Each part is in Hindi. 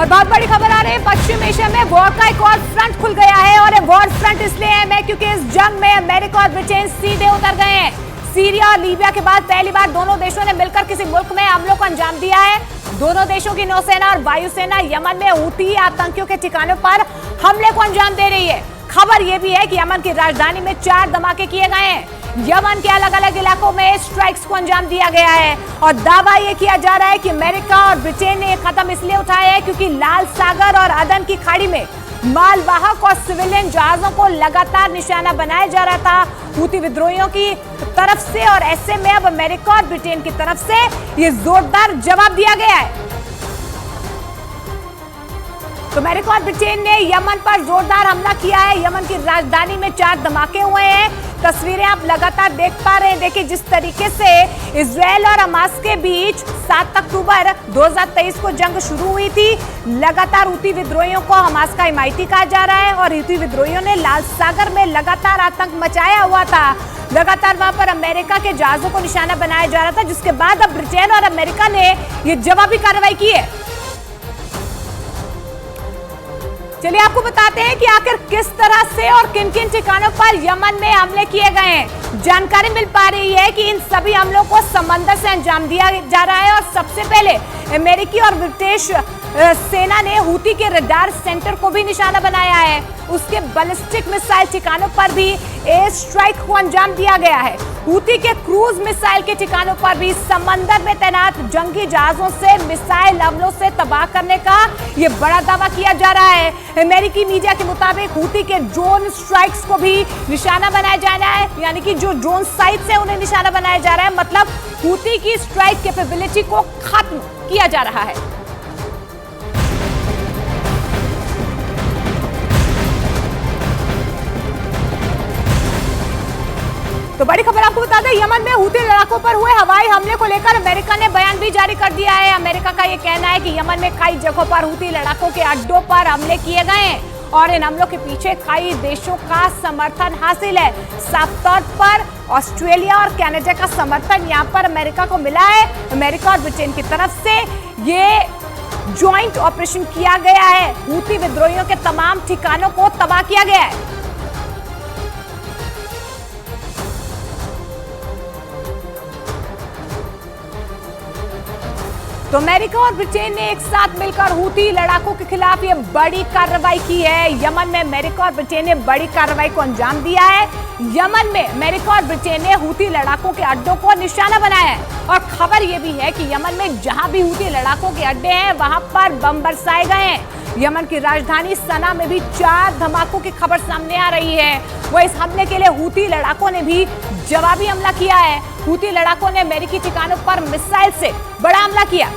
और बहुत बड़ी खबर आ रही है, पश्चिम एशिया में वॉर का एक और फ्रंट खुल गया है। और ये वॉर फ्रंट इसलिए है क्योंकि इस जंग में अमेरिका और ब्रिटेन सीधे उतर गए हैं। सीरिया और लीबिया के बाद पहली बार दोनों देशों ने मिलकर किसी मुल्क में हमलों को अंजाम दिया है। दोनों देशों की नौसेना और वायुसेना यमन में हूती आतंकियों के ठिकानों पर हमले को अंजाम दे रही है। खबर यह भी है कि यमन की राजधानी में 4 धमाके किए गए हैं। यमन के अलग अलग इलाकों में स्ट्राइक्स को अंजाम दिया गया है और दावा यह किया जा रहा है कि अमेरिका और ब्रिटेन ने कदम इसलिए उठाए हैं क्योंकि लाल सागर और अदन की खाड़ी में मालवाहक और सिविलियन जहाजों को लगातार निशाना बनाया जा रहा था हूती विद्रोहियों की तरफ से। और ऐसे में अब अमेरिका और ब्रिटेन की तरफ से ये जोरदार जवाब दिया गया है। तो अमेरिका और ब्रिटेन ने यमन पर जोरदार हमला किया है। यमन की राजधानी में 4 धमाके हुए हैं। तस्वीरें आप लगातार देख पा रहे हैं। देखिए जिस तरीके से इजरायल और हमास के बीच 7 अक्टूबर 2023 को जंग शुरू हुई थी। लगातार हूती विद्रोहियों को हमास का हिमायती कहा जा रहा है और हूती विद्रोहियों ने लाल सागर में लगातार आतंक मचाया हुआ था। लगातार वहां पर अमेरिका के जहाजों को निशाना बनाया जा रहा था, जिसके बाद अब ब्रिटेन और अमेरिका ने ये जवाबी कार्रवाई की है। चलिए आपको बताते हैं कि आखिर किस तरह से और किन किन ठिकानों पर यमन में हमले किए गए हैं। जानकारी मिल पा रही है कि इन सभी हमलों को समंदर से अंजाम दिया जा रहा है और सबसे पहले अमेरिकी और ब्रिटिश सेना ने हूती के रडार सेंटर को भी निशाना बनाया है। उसके बैलिस्टिक मिसाइल ठिकानों पर भी एयर स्ट्राइक को अंजाम दिया गया है। हूती के क्रूज मिसाइल के ठिकानों पर भी समंदर में तैनात जंगी जहाजों से मिसाइल हमलों से तबाह करने का ये बड़ा दावा किया जा रहा है। अमेरिकी मीडिया के मुताबिक हूती के ड्रोन स्ट्राइक्स को भी निशाना बनाया जा रहा है, यानी कि जो ड्रोन साइट्स है उन्हें निशाना बनाया जा रहा है। मतलब हूती की स्ट्राइक कैपेबिलिटी को खत्म किया जा रहा है। तो बड़ी खबर आपको बता दें, यमन में हूती लड़ाकों पर हुए हवाई हमले को लेकर अमेरिका ने बयान भी जारी कर दिया है। अमेरिका का यह कहना है कि यमन में कई जगहों पर हूती लड़ाकों के अड्डों पर हमले किए गए हैं और इन हमलों के पीछे कई देशों का समर्थन हासिल है। साफ तौर पर ऑस्ट्रेलिया और कनाडा का समर्थन यहाँ पर अमेरिका को मिला है। अमेरिका और ब्रिटेन की तरफ से ये ज्वाइंट ऑपरेशन किया गया है। हूती विद्रोहियों के तमाम ठिकानों को तबाह किया गया है। तो अमेरिका और ब्रिटेन ने एक साथ मिलकर हूती लड़ाकों के खिलाफ ये बड़ी कार्रवाई की है। यमन में अमेरिका और ब्रिटेन ने बड़ी कार्रवाई को अंजाम दिया है। यमन में अमेरिका और ब्रिटेन ने हूती लड़ाकों के अड्डों को निशाना बनाया है और खबर ये भी है कि यमन में जहां भी हूती लड़ाकों के अड्डे हैं वहां पर बम बरसाए गए हैं। यमन की राजधानी सना में भी 4 धमाकों की खबर सामने आ रही है। वो इस हमले के लिए हूती लड़ाकों ने भी जवाबी हमला किया है। हूती लड़ाकों ने अमेरिकी ठिकानों पर मिसाइल से बड़ा हमला किया।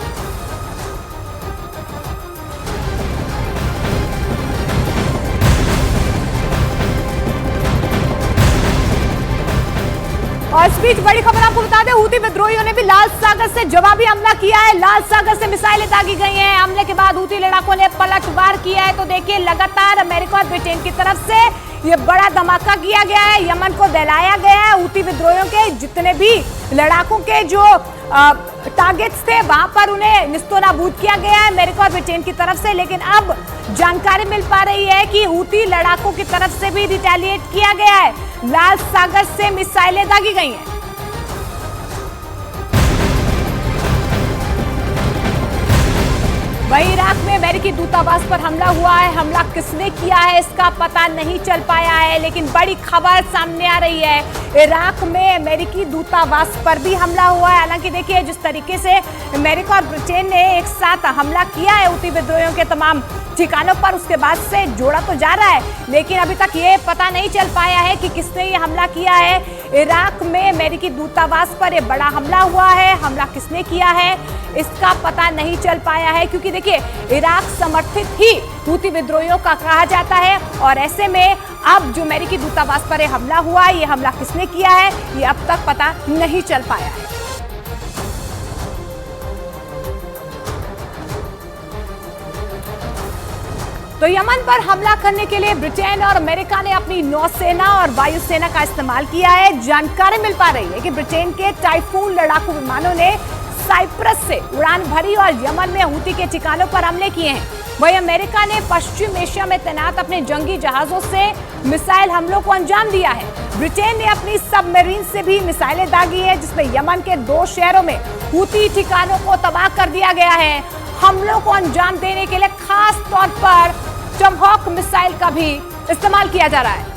और इस बीच बड़ी खबर आपको बता दें, हूती विद्रोहियों ने भी लाल सागर से जवाबी हमला किया है। लाल सागर से मिसाइलें दागी गई हैं। हमले के बाद हूती लड़ाकों ने पलटवार किया है। तो देखिए लगातार अमेरिका और ब्रिटेन की तरफ से ये बड़ा धमाका किया गया है। यमन को दहलाया गया है। हूती विद्रोहियों के जितने भी लड़ाकों के जो टारगेट्स थे वहां पर उन्हें निस्तोनाबूद किया गया है अमेरिका और ब्रिटेन की तरफ से। लेकिन अब जानकारी मिल पा रही है कि हूती लड़ाकों की तरफ से भी रिटेलिएट किया गया है। लाल सागर से मिसाइलें दागी गई हैं। वहीं इराक में अमेरिकी दूतावास पर हमला हुआ है। हमला किसने किया है इसका पता नहीं चल पाया है, लेकिन बड़ी खबर सामने आ रही है। इराक में अमेरिकी दूतावास पर भी हमला हुआ है। हालांकि देखिए जिस तरीके से अमेरिका और ब्रिटेन ने एक साथ हमला किया है हूती विद्रोहियों के तमाम ठिकानों पर, उसके बाद से जोड़ा तो जा रहा है, लेकिन अभी तक ये पता नहीं चल पाया है कि किसने ये हमला किया है। इराक में अमेरिकी दूतावास पर ये बड़ा हमला हुआ है। हमला किसने किया है इसका पता नहीं चल पाया है, क्योंकि देखिए इराक समर्थित ही हूती विद्रोहियों का कहा जाता है। और ऐसे में अब जो अमेरिकी दूतावास पर ये हमला हुआ है, ये हमला किसने किया है ये अब तक पता नहीं चल पाया है। तो यमन पर हमला करने के लिए ब्रिटेन और अमेरिका ने अपनी नौसेना और वायुसेना का इस्तेमाल किया है। जानकारी मिल पा रही है कि ब्रिटेन के टाइफून लड़ाकू विमानों ने साइप्रस से उड़ान भरी और यमन में हूती के ठिकानों पर हमले किए हैं। वहीं अमेरिका ने पश्चिम एशिया में तैनात अपने जंगी जहाजों से मिसाइल हमलों को अंजाम दिया है। ब्रिटेन ने अपनी सबमरीन से भी मिसाइलें दागी है, जिसमें यमन के 2 शहरों में हूती ठिकानों को तबाह कर दिया गया है। हमलों को अंजाम देने के लिए खास तौर पर टमहॉक मिसाइल का भी इस्तेमाल किया जा रहा है।